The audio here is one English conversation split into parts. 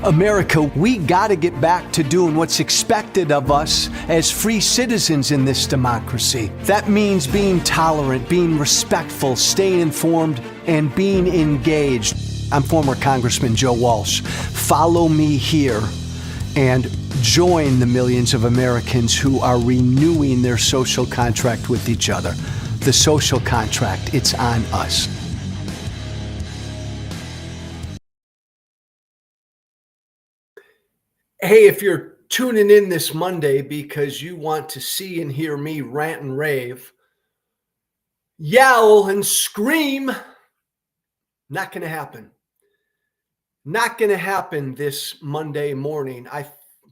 America, we gotta get back to doing what's expected of us as free citizens in this democracy. That means being tolerant, being respectful, staying informed, and being engaged. I'm former Congressman Joe Walsh. Follow me here and join the millions of Americans who are renewing their social contract with each other. The social contract, it's on us. Hey, if you're tuning in this Monday because you want to see and hear me rant and rave, yell and scream, not going to happen. Not going to happen this Monday morning. I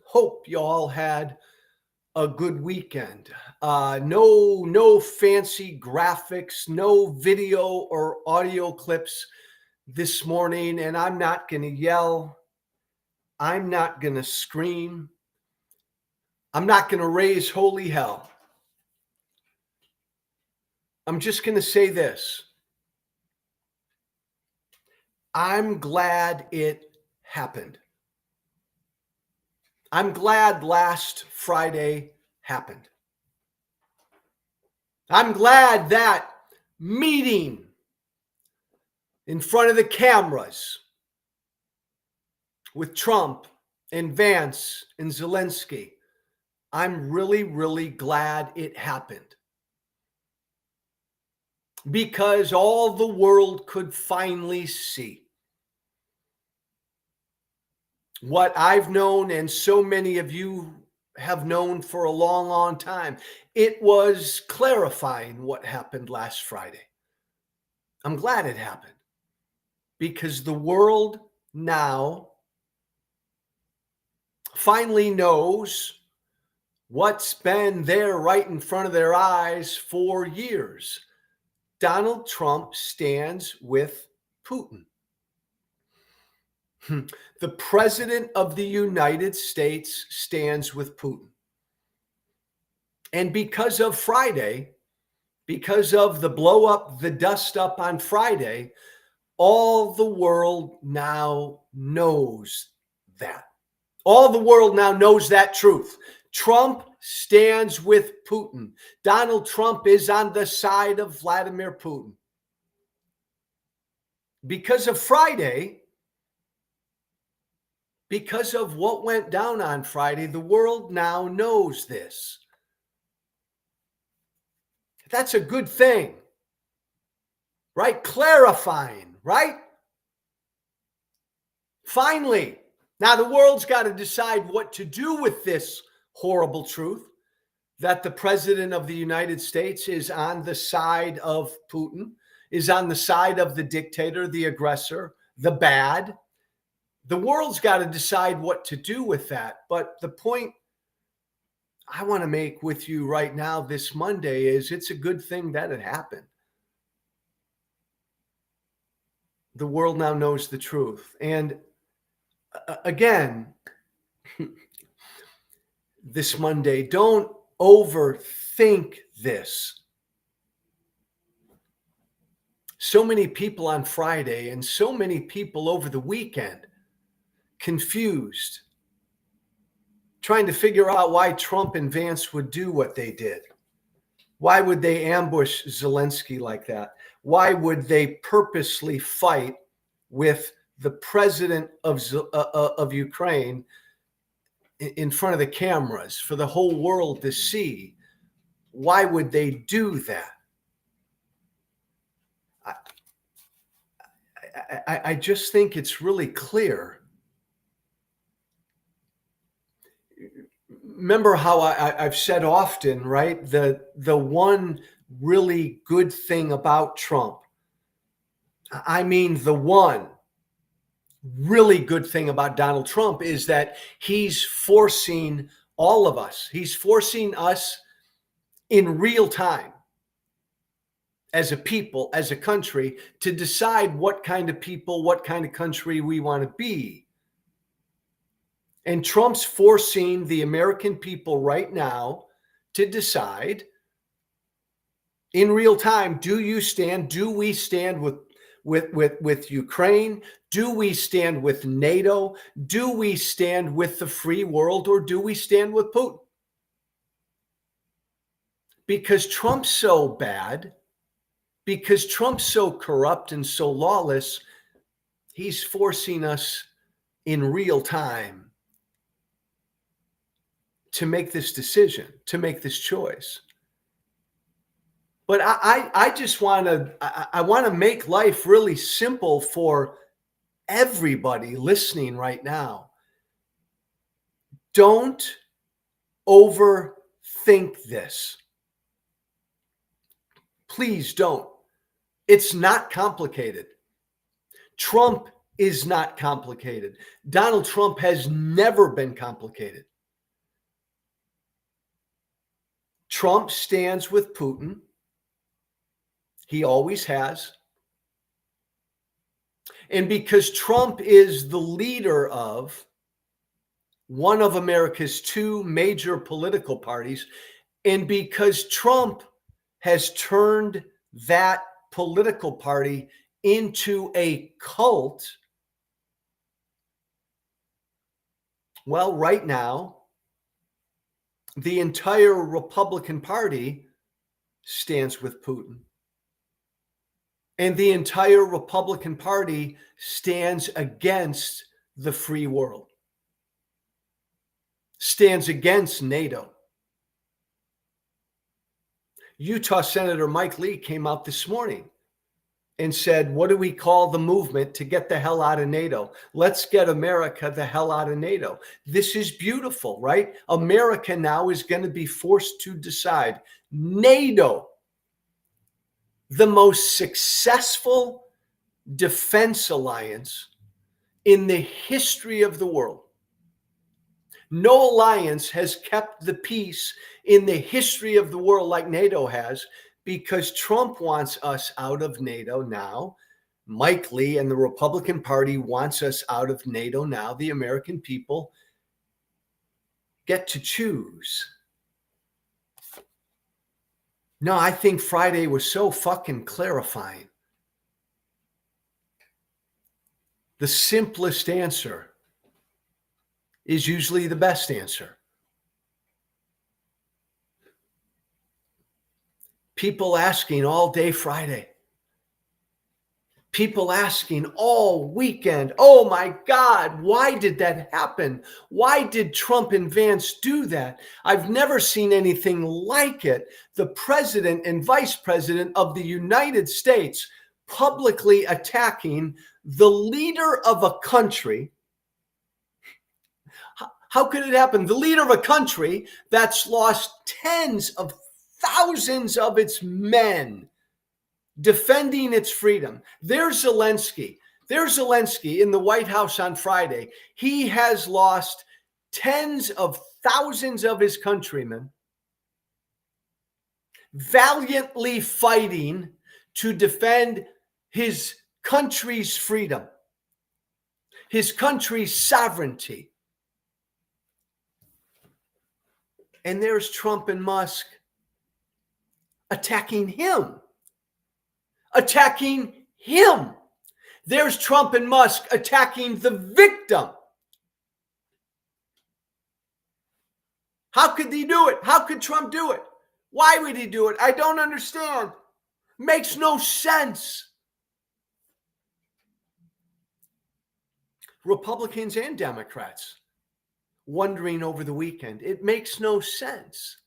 hope you all had a good weekend. No fancy graphics, no video or audio clips this morning, and I'm not going to yell. I'm not going to scream. I'm not going to raise holy hell. I'm just going to say this. I'm glad it happened. I'm glad last Friday happened. I'm glad that meeting in front of the cameras with Trump and Vance and Zelensky, I'm really, really glad it happened. Because all the world could finally see what I've known and so many of you have known for a long, long time. It was clarifying what happened last Friday. I'm glad it happened because the world now finally knows what's been there right in front of their eyes for years. Donald Trump stands with Putin. The president of the United States stands with Putin. And because of Friday, because of the blow up, the dust up on Friday, all the world now knows that. All the world now knows that truth. Trump stands with Putin. Donald Trump is on the side of Vladimir Putin. Because of Friday, because of what went down on Friday, the world now knows this. That's a good thing, right? Clarifying, right? Finally. Now, the world's got to decide what to do with this horrible truth that the president of the United States is on the side of Putin, is on the side of the dictator, the aggressor, the bad. The world's got to decide what to do with that. But the point I want to make with you right now this Monday is it's a good thing that it happened. The world now knows the truth. And again, this Monday, don't overthink this. So many people on Friday and so many people over the weekend confused, trying to figure out why Trump and Vance would do what they did. Why would they ambush Zelensky like that? Why would they purposely fight with the president of Ukraine in front of the cameras for the whole world to see? Why would they do that? I just think it's really clear. Remember how I've said often, right? The one really good thing about Trump, I mean, the one really good thing about Donald Trump is that he's forcing all of us, he's forcing us in real time as a people, as a country, to decide what kind of people, what kind of country we want to be. And Trump's forcing the American people right now to decide in real time, do we stand with Ukraine? Do we stand with NATO? Do we stand with the free world, or do we stand with Putin? Because Trump's so bad, because Trump's so corrupt and so lawless, he's forcing us in real time to make this decision, to make this choice. But I just want to make life really simple for everybody listening right now. Don't overthink this. Please don't. It's not complicated. Trump is not complicated. Donald Trump has never been complicated. Trump stands with Putin. He always has. And because Trump is the leader of one of America's two major political parties, and because Trump has turned that political party into a cult, well, right now, the entire Republican Party stands with Putin. And the entire Republican Party stands against the free world, stands against NATO. Utah Senator Mike Lee came out this morning and said, what do we call the movement to get the hell out of NATO? Let's get America the hell out of NATO. This is beautiful, right? America now is going to be forced to decide. NATO, the most successful defense alliance in the history of the world. No alliance has kept the peace in the history of the world like NATO has, because Trump wants us out of NATO now. Mike Lee and the Republican Party wants us out of NATO now. The American people get to choose. No, I think Friday was so fucking clarifying. The simplest answer is usually the best answer. People asking all day Friday. People asking all weekend, oh my God, why did that happen? Why did Trump and Vance do that? I've never seen anything like it. The president and vice president of the United States publicly attacking the leader of a country. How could it happen? The leader of a country that's lost tens of thousands of its men defending its freedom. There's Zelensky. There's Zelensky in the White House on Friday. He has lost tens of thousands of his countrymen valiantly fighting to defend his country's freedom, his country's sovereignty. And there's Trump and Musk attacking him. Attacking him. There's Trump and Musk attacking the victim. How could he do it? How could Trump do it? Why would he do it? I don't understand. Makes no sense. Republicans and Democrats wondering over the weekend. It makes no sense.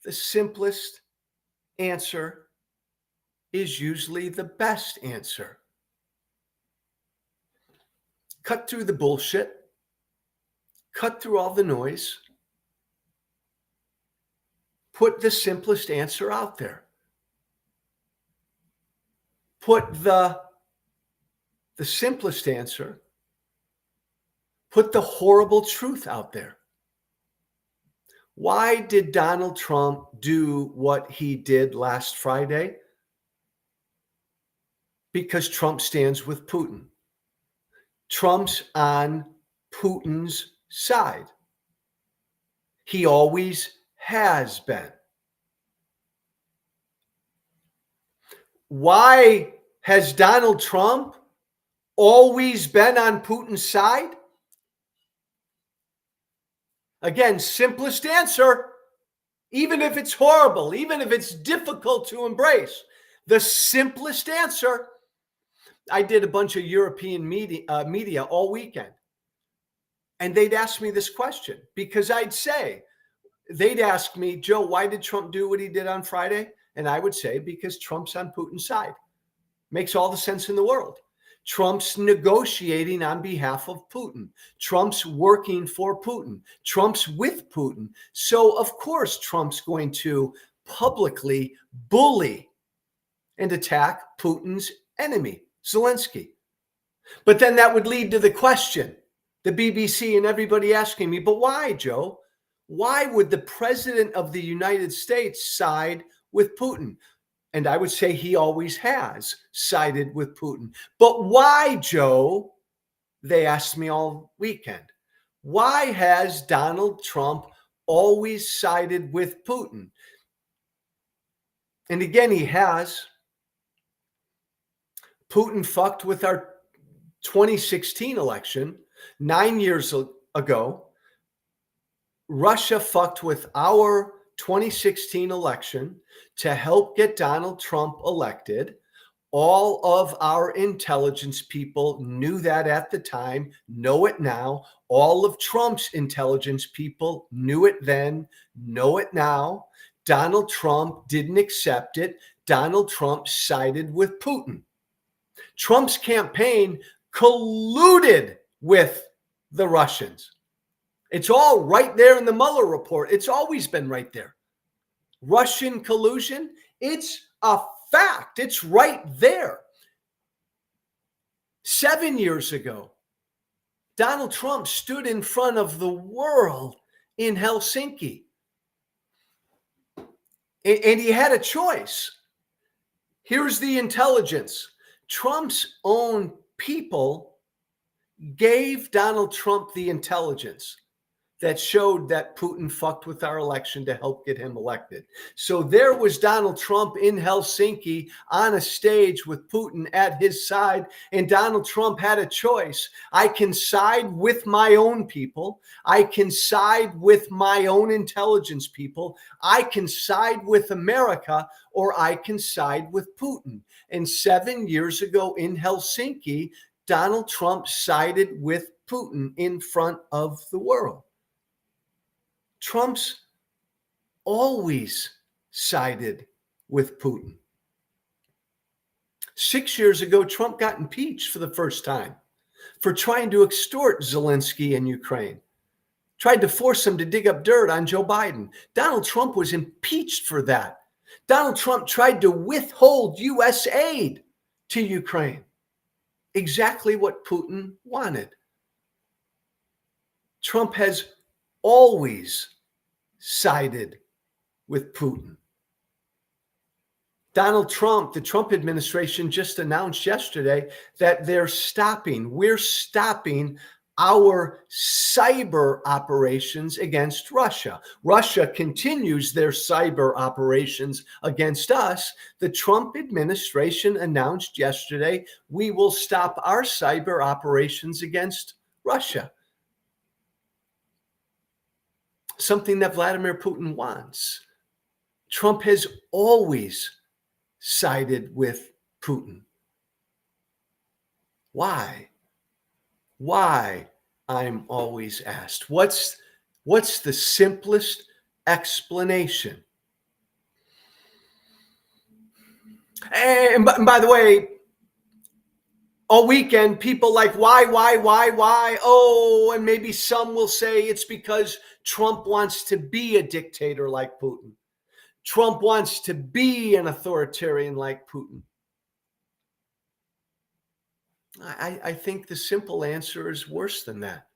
The simplest answer is usually the best answer. Cut through the bullshit. Cut through all the noise. Put the simplest answer out there. Put the simplest answer. Put the horrible truth out there. Why did Donald Trump do what he did last Friday? Because Trump stands with Putin. Trump's on Putin's side. He always has been. Why Has Donald Trump always been on Putin's side? Again, simplest answer, even if it's horrible, even if it's difficult to embrace, the simplest answer. I did a bunch of European media all weekend, and they'd ask me this question because they'd ask me, Joe, why did Trump do what he did on Friday? And I would say, because Trump's on Putin's side. Makes all the sense in the world. Trump's negotiating on behalf of Putin. Trump's working for Putin. Trump's with Putin. So, of course, Trump's going to publicly bully and attack Putin's enemy, Zelensky. But then that would lead to the question, the BBC and everybody asking me, but why, Joe? Why would the president of the United States side with Putin? And I would say he always has sided with Putin. But why, Joe? They asked me all weekend. Why has Donald Trump always sided with Putin? And again, he has. Putin fucked with our 2016 election 9 years ago. Russia fucked with our 2016 election to help get Donald Trump elected. All of our intelligence people knew that at the time, know it now. All of Trump's intelligence people knew it then, know it now. Donald Trump didn't accept it. Donald Trump sided with Putin. Trump's campaign colluded with the Russians. It's all right there in the Mueller report. It's always been right there. Russian collusion, it's a fact. It's right there. 7 years ago, Donald Trump stood in front of the world in Helsinki. And he had a choice. Here's the intelligence. Trump's own people gave Donald Trump the intelligence that showed that Putin fucked with our election to help get him elected. So there was Donald Trump in Helsinki on a stage with Putin at his side, and Donald Trump had a choice. I can side with my own people. I can side with my own intelligence people. I can side with America, or I can side with Putin. And 7 years ago in Helsinki, Donald Trump sided with Putin in front of the world. Trump's always sided with Putin. 6 years ago, Trump got impeached for the first time for trying to extort Zelensky in Ukraine, tried to force him to dig up dirt on Joe Biden. Donald Trump was impeached for that. Donald Trump tried to withhold U.S. aid to Ukraine. Exactly what Putin wanted. Trump has always sided with Putin. Donald Trump, the Trump administration just announced yesterday that we're stopping our cyber operations against Russia. Russia continues their cyber operations against us. The Trump administration announced yesterday, we will stop our cyber operations against Russia. Something that Vladimir Putin wants. Trump has always sided with Putin. Why? Why? I'm always asked. What's the simplest explanation? And by the way, all weekend, people like, why? Oh, and maybe some will say it's because Trump wants to be a dictator like Putin. Trump wants to be an authoritarian like Putin. I think the simple answer is worse than that.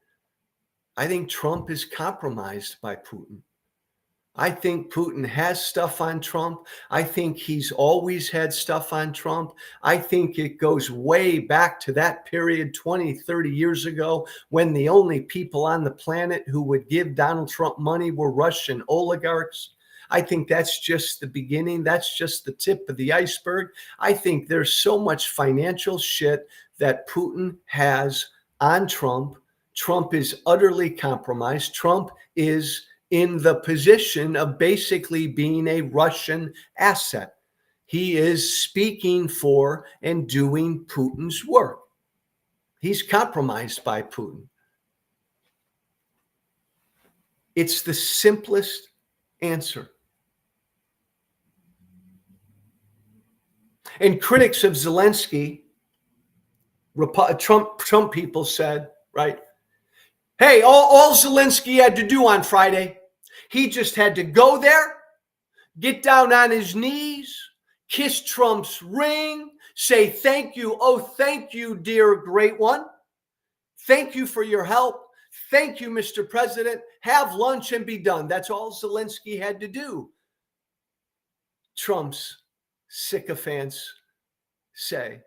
I think Trump is compromised by Putin. I think Putin has stuff on Trump. I think he's always had stuff on Trump. I think it goes way back to that period 20, 30 years ago when the only people on the planet who would give Donald Trump money were Russian oligarchs. I think that's just the beginning. That's just the tip of the iceberg. I think there's so much financial shit that Putin has on Trump. Trump is utterly compromised. Trump is in the position of basically being a Russian asset. He is speaking for and doing Putin's work. He's compromised by Putin. It's the simplest answer. And critics of Zelensky, Trump people said, right? Hey, all Zelensky had to do on Friday, he just had to go there, get down on his knees, kiss Trump's ring, say thank you. Oh, thank you, dear great one. Thank you for your help. Thank you, Mr. President. Have lunch and be done. That's all Zelensky had to do. Trump's sycophants say.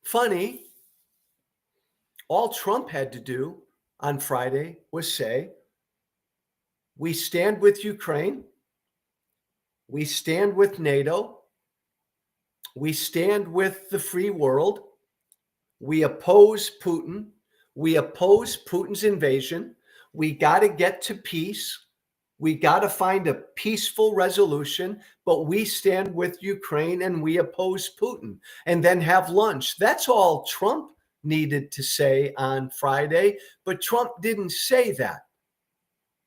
Funny, all Trump had to do on Friday was say, we stand with Ukraine. We stand with NATO. We stand with the free world. We oppose Putin. We oppose Putin's invasion. We got to get to peace. We got to find a peaceful resolution, but we stand with Ukraine and we oppose Putin, and then have lunch. That's all Trump needed to say on Friday, but Trump didn't say that.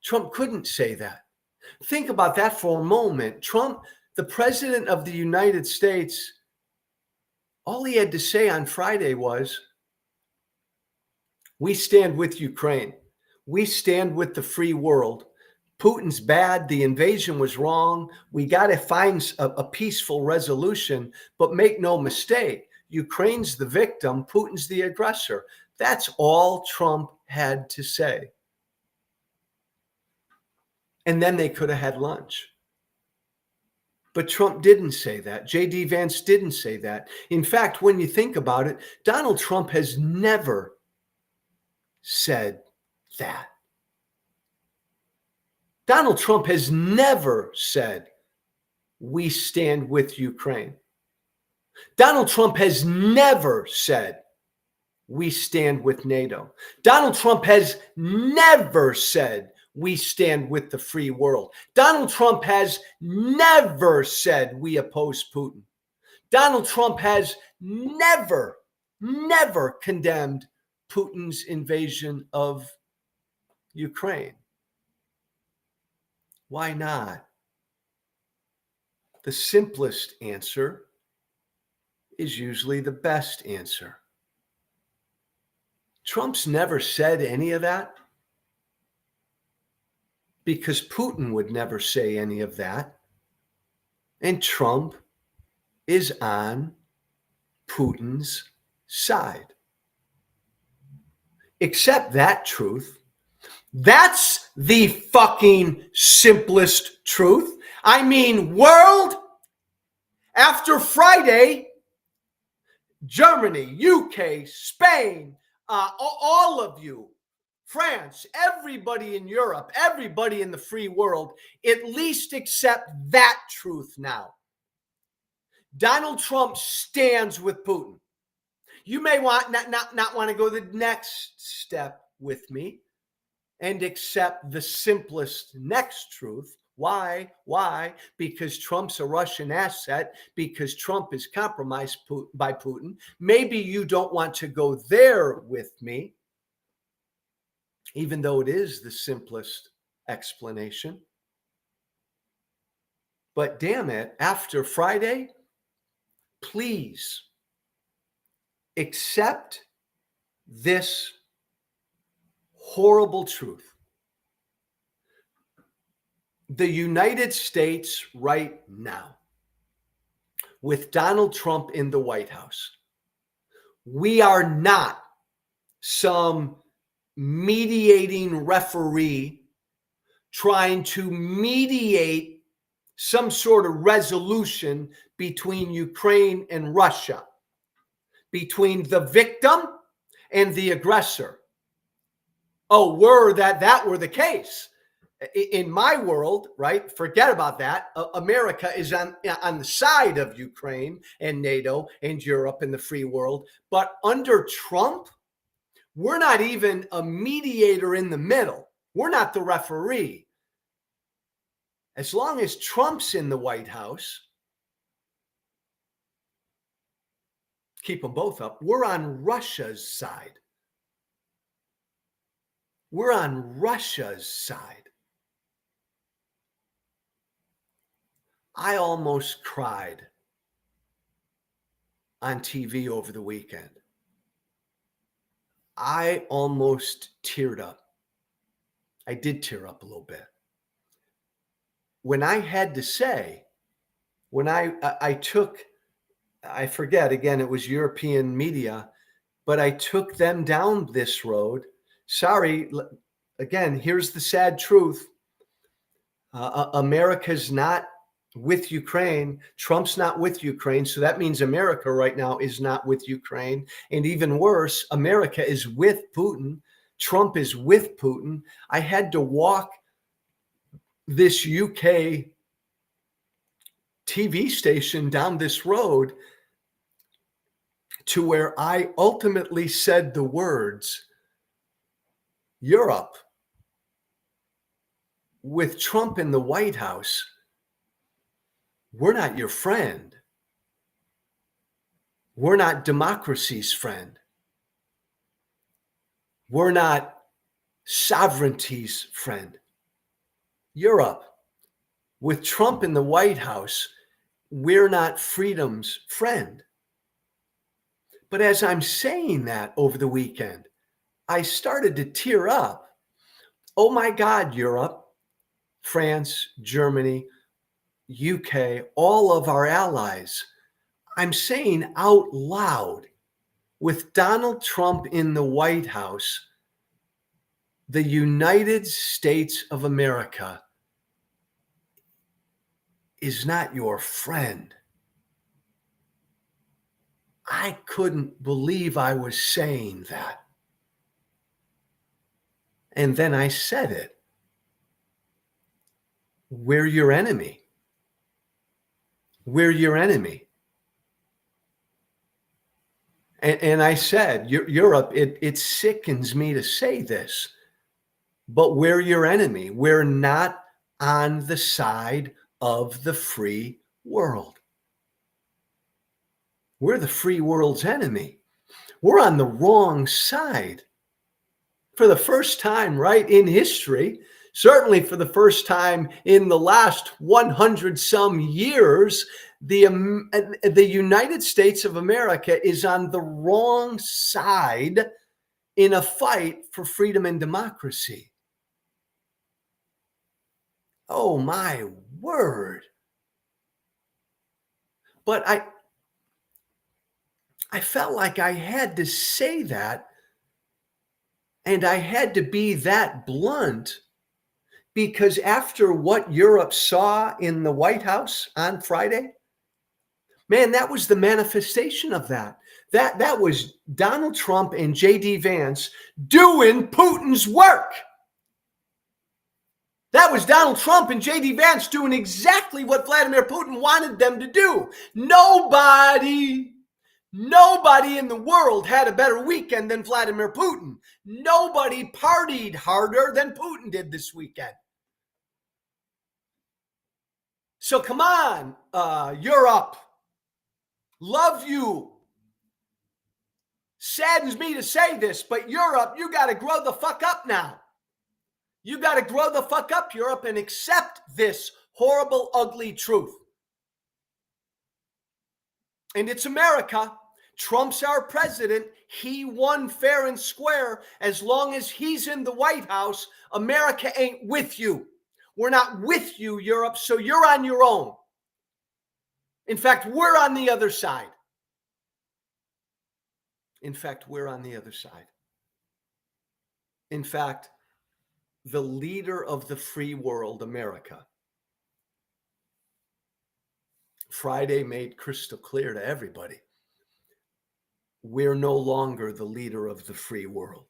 Trump couldn't say that. Think about that for a moment. Trump, the president of the United States, all he had to say on Friday was, we stand with Ukraine. We stand with the free world. Putin's bad. The invasion was wrong. We got to find a peaceful resolution, but make no mistake, Ukraine's the victim. Putin's the aggressor. That's all Trump had to say. And then they could have had lunch. But Trump didn't say that. J.D. Vance didn't say that. In fact, when you think about it, Donald Trump has never said that. Donald Trump has never said, we stand with Ukraine. Donald Trump has never said, we stand with NATO. Donald Trump has never said, we stand with the free world. Donald Trump has never said, we oppose Putin. Donald Trump has never condemned Putin's invasion of Ukraine. Why not? The simplest answer is usually the best answer. Trump's never said any of that because Putin would never say any of that. And Trump is on Putin's side. Accept that truth. That's the fucking simplest truth. I mean, world, after Friday, Germany, UK, Spain, all of you, France, everybody in Europe, everybody in the free world, at least accept that truth now. Donald Trump stands with Putin. You may not want to go the next step with me and accept the simplest next truth. Why? Because Trump's a Russian asset, because Trump is compromised by Putin. Maybe you don't want to go there with me, even though it is the simplest explanation. But damn it, after Friday, please accept this horrible truth. The United States right now, with Donald Trump in the White House, we are not some mediating referee trying to mediate some sort of resolution between Ukraine and Russia, between the victim and the aggressor. Oh, were that were the case, In my world, right? Forget about that. America is on the side of Ukraine and NATO and Europe and the free world. But under Trump, we're not even a mediator in the middle. We're not the referee. As long as Trump's in the White House, keep them both up, we're on Russia's side. We're on Russia's side. I almost cried on TV over the weekend. I almost teared up. I did tear up a little bit. When I had to say, when I took, I forget, again, it was European media, but I took them down this road. Sorry, again, here's the sad truth. America's not with Ukraine. Trump's not with Ukraine. So that means America right now is not with Ukraine. And even worse, America is with Putin. Trump is with Putin. I had to walk this UK TV station down this road to where I ultimately said the words, Europe, with Trump in the White House, we're not your friend. We're not democracy's friend. We're not sovereignty's friend. Europe, with Trump in the White House, we're not freedom's friend. But as I'm saying that over the weekend, I started to tear up. Oh my God, Europe, France, Germany, UK, all of our allies. I'm saying out loud, with Donald Trump in the White House, the United States of America is not your friend. I couldn't believe I was saying that. And then I said it. We're your enemy. We're your enemy. And I said, Europe, it sickens me to say this, but we're your enemy. We're not on the side of the free world. We're the free world's enemy. We're on the wrong side. For the first time, right, in history, certainly for the first time in the last 100 some years, the United States of America is on the wrong side in a fight for freedom and democracy. Oh my word. But I felt like I had to say that, and I had to be that blunt, because after what Europe saw in the White House on Friday, man, that was the manifestation of that. That was Donald Trump and J.D. Vance doing Putin's work. That was Donald Trump and J.D. Vance doing exactly what Vladimir Putin wanted them to do. Nobody in the world had a better weekend than Vladimir Putin. Nobody partied harder than Putin did this weekend. So come on, Europe. Love you. Saddens me to say this, but Europe, you got to grow the fuck up now. You got to grow the fuck up, Europe, and accept this horrible, ugly truth. And it's America. Trump's our president. He won fair and square. As long as he's in the White House, America ain't with you. We're not with you, Europe, so you're on your own. In fact, we're on the other side. In fact, we're on the other side. In fact, the leader of the free world, America, Friday made crystal clear to everybody, we're no longer the leader of the free world.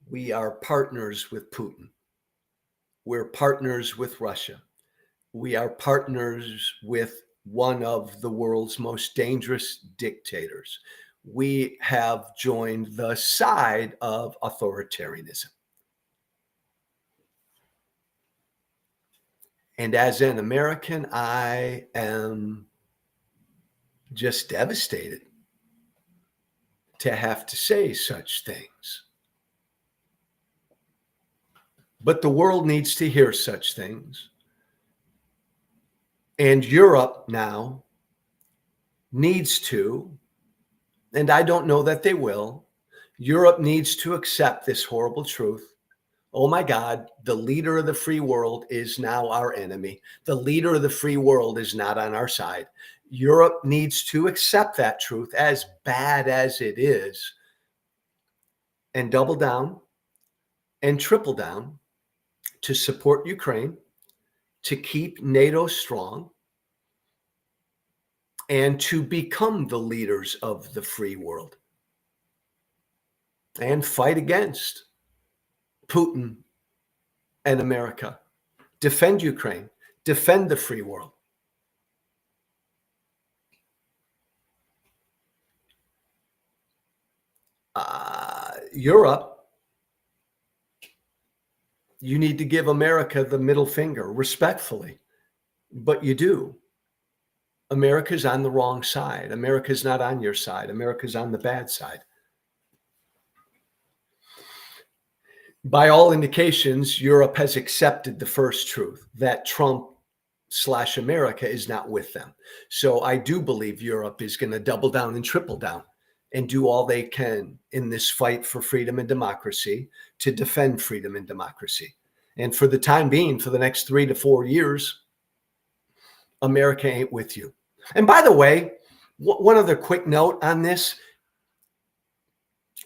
We are partners with Putin. We're partners with Russia. We are partners with one of the world's most dangerous dictators. We have joined the side of authoritarianism. And as an American, I am just devastated to have to say such things. But the world needs to hear such things. And Europe now needs to, and I don't know that they will, Europe needs to accept this horrible truth. Oh my God, the leader of the free world is now our enemy. The leader of the free world is not on our side. Europe needs to accept that truth, as bad as it is, and double down and triple down to support Ukraine, to keep NATO strong, and to become the leaders of the free world and fight against Putin and America. Defend Ukraine, defend the free world. Europe, you need to give America the middle finger respectfully, but you do. America's on the wrong side. America's not on your side. America's on the bad side. By all indications, Europe has accepted the first truth, that Trump/America is not with them. So I do believe Europe is going to double down and triple down and do all they can in this fight for freedom and democracy, to defend freedom and democracy. And for the time being, for the next 3 to 4 years, America ain't with you. And by the way, one other quick note on this.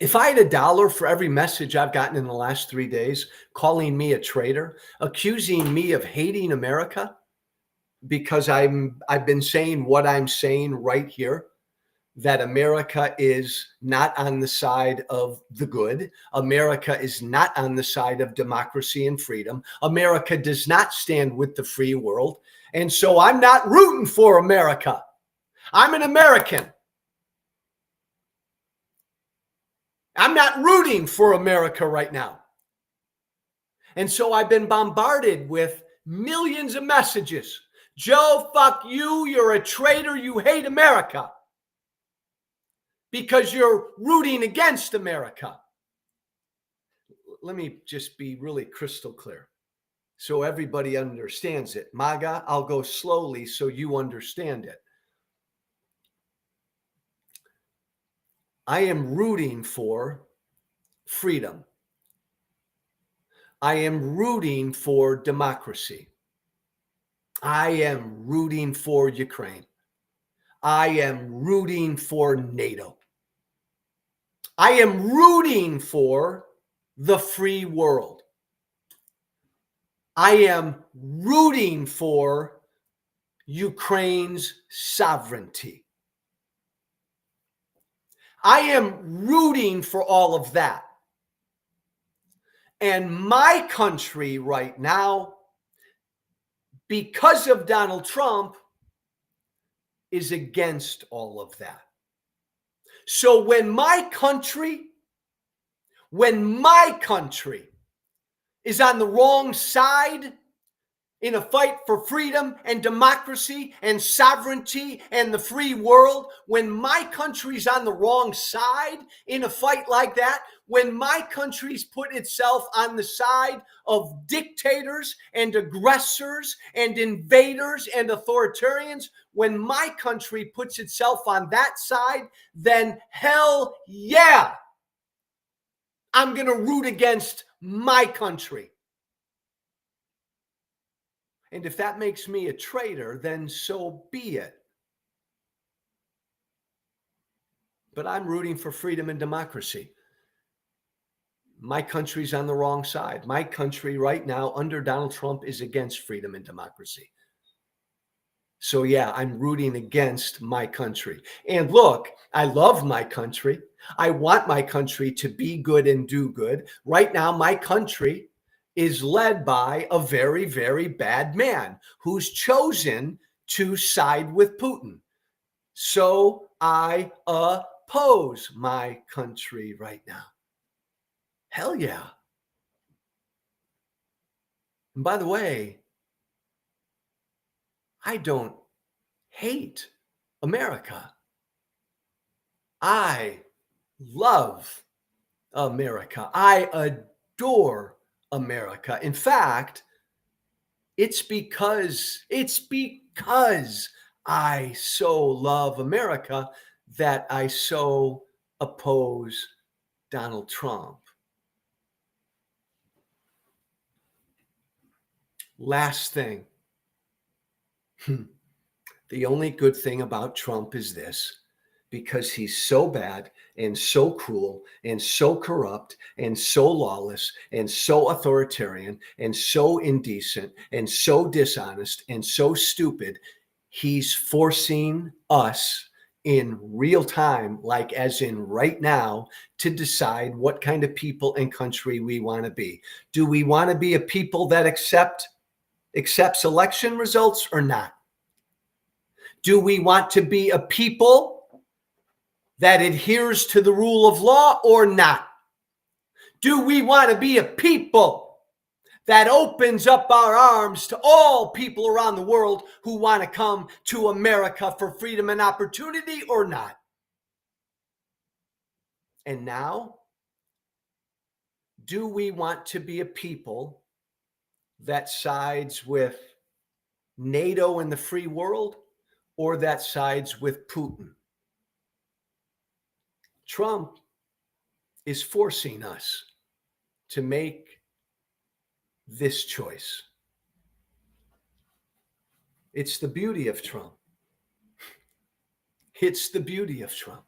If I had $1 for every message I've gotten in the last 3 days calling me a traitor, accusing me of hating America because I've been saying what I'm saying right here, that America is not on the side of the good. America is not on the side of democracy and freedom. America does not stand with the free world. And so I'm not rooting for America. I'm an American. I'm not rooting for America right now. And so I've been bombarded with millions of messages. Joe, fuck you. You're a traitor. You hate America because you're rooting against America. Let me just be really crystal clear so everybody understands it. MAGA, I'll go slowly so you understand it. I am rooting for freedom. I am rooting for democracy. I am rooting for Ukraine. I am rooting for NATO. I am rooting for the free world. I am rooting for Ukraine's sovereignty. I am rooting for all of that. And my country right now, because of Donald Trump, is against all of that. So when my country is on the wrong side in a fight for freedom and democracy and sovereignty and the free world, when my country's on the wrong side in a fight like that, when my country's put itself on the side of dictators and aggressors and invaders and authoritarians, when my country puts itself on that side, then hell yeah, I'm going to root against my country. And if that makes me a traitor, then so be it. But I'm rooting for freedom and democracy. My country's on the wrong side. My country right now under Donald Trump is against freedom and democracy. So yeah, I'm rooting against my country. And look, I love my country. I want my country to be good and do good. Right now, my country is led by a very, very bad man who's chosen to side with Putin. So I oppose my country right now. Hell yeah. And by the way, I don't hate America. I love America. I adore America. In fact, it's because I so love America that I so oppose Donald Trump. Last thing. The only good thing about Trump is this: because he's so bad and so cruel and so corrupt and so lawless and so authoritarian and so indecent and so dishonest and so stupid, he's forcing us in real time, like as in right now, to decide what kind of people and country we want to be. Do we want to be a people that accepts election results or not? Do we want to be a people that adheres to the rule of law or not? Do we want to be a people that opens up our arms to all people around the world who want to come to America for freedom and opportunity or not? And now, do we want to be a people that sides with NATO and the free world, or that sides with Putin? Trump is forcing us to make this choice. It's the beauty of Trump. It's the beauty of Trump.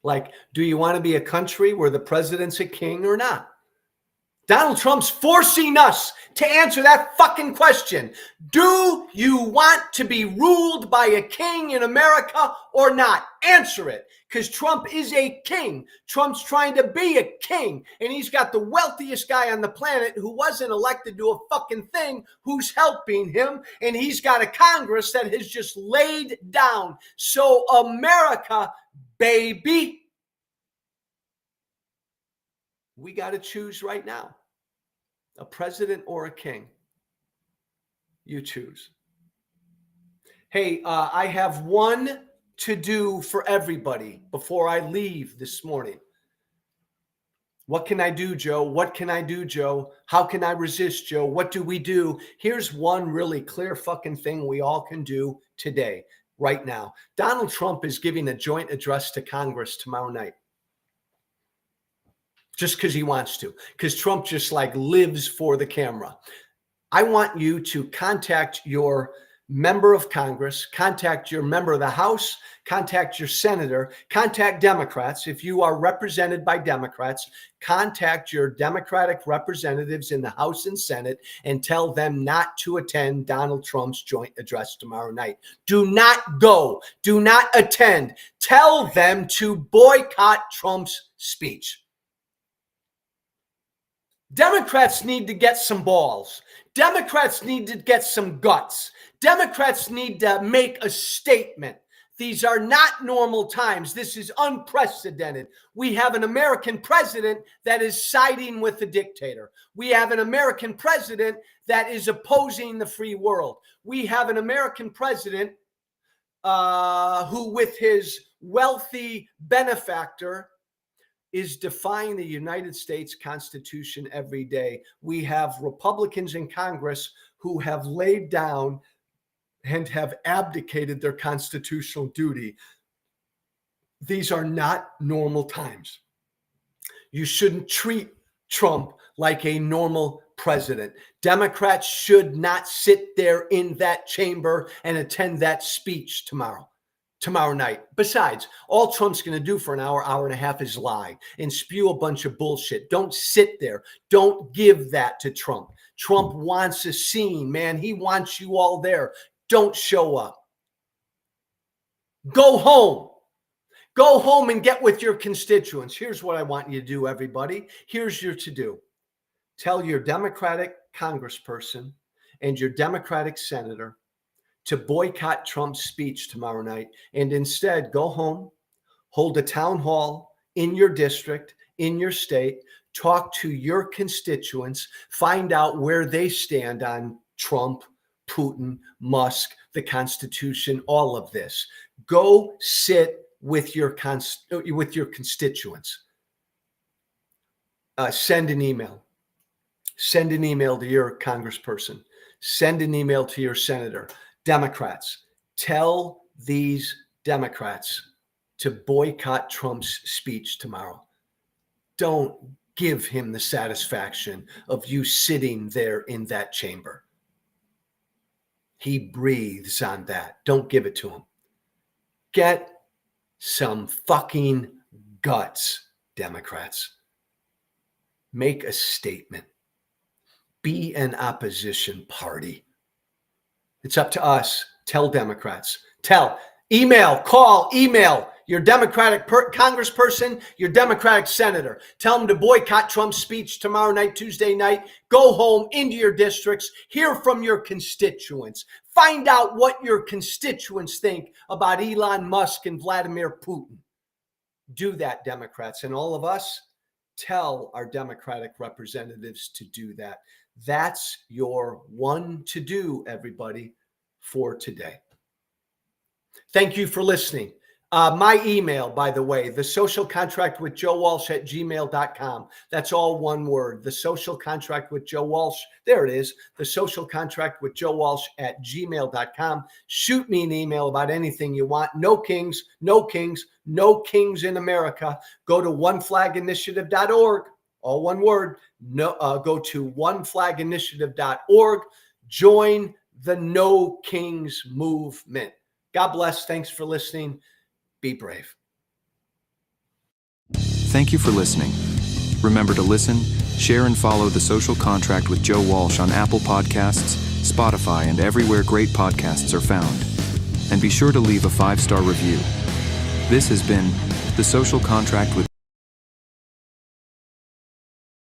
Like, do you want to be a country where the president's a king or not? Donald Trump's forcing us to answer that fucking question. Do you want to be ruled by a king in America or not? Answer it, because Trump is a king. Trump's trying to be a king, and he's got the wealthiest guy on the planet who wasn't elected to a fucking thing who's helping him, and he's got a Congress that has just laid down. So America, baby, we got to choose right now. A president or a king. You choose. Hey, I have one to do for everybody before I leave this morning. What can I do, Joe? What can I do, Joe? How can I resist, Joe? What do we do? Here's one really clear fucking thing we all can do today, right now. Donald Trump is giving a joint address to Congress tomorrow night. Just because he wants to, because Trump just like lives for the camera. I want you to contact your member of Congress, contact your member of the House, contact your senator, contact Democrats. If you are represented by Democrats, contact your Democratic representatives in the House and Senate and tell them not to attend Donald Trump's joint address tomorrow night. Do not go. Do not attend. Tell them to boycott Trump's speech. Democrats need to get some balls. Democrats need to get some guts. Democrats need to make a statement. These are not normal times. This is unprecedented. We have an American president that is siding with the dictator. We have an American president that is opposing the free world. We have an American president who, with his wealthy benefactor, is defying the United States Constitution every day. We have Republicans in Congress who have laid down and have abdicated their constitutional duty. These are not normal times. You shouldn't treat Trump like a normal president. Democrats should not sit there in that chamber and attend that speech tomorrow night. Besides, all Trump's going to do for an hour, hour and a half is lie and spew a bunch of bullshit. Don't sit there. Don't give that to Trump. Trump wants a scene, man. He wants you all there. Don't show up. Go home. Go home and get with your constituents. Here's what I want you to do, everybody. Here's your to-do. Tell your Democratic congressperson and your Democratic senator to boycott Trump's speech tomorrow night and instead go home, hold a town hall in your district, in your state, talk to your constituents, find out where they stand on Trump, Putin, Musk, the Constitution, all of this. Go sit with your constituents. Send an email. Send an email to your congressperson. Send an email to your senator. Democrats, tell these Democrats to boycott Trump's speech tomorrow. Don't give him the satisfaction of you sitting there in that chamber. He breathes on that. Don't give it to him. Get some fucking guts, Democrats. Make a statement. Be an opposition party. It's up to us. Tell Democrats. Call, email your Democratic congressperson, your Democratic senator. Tell them to boycott Trump's speech tomorrow night, Tuesday night. Go home into your districts. Hear from your constituents. Find out what your constituents think about Elon Musk and Vladimir Putin. Do that, Democrats. And all of us, tell our Democratic representatives to do that. That's your one to do, everybody, for today. Thank you for listening. My email, by the way, thesocialcontractwithjoewalsh@gmail.com. That's all one word. The Social Contract with Joe Walsh. There it is. The Social Contract with Joe Walsh@gmail.com. Shoot me an email about anything you want. No kings, no kings, no kings in America. Go to oneflaginitiative.org. All one word. Go to oneflaginitiative.org. Join the No Kings movement. God bless. Thanks for listening. Be brave. Thank you for listening. Remember to listen, share, and follow The Social Contract with Joe Walsh on Apple Podcasts, Spotify, and everywhere great podcasts are found. And be sure to leave a 5-star review. This has been The Social Contract with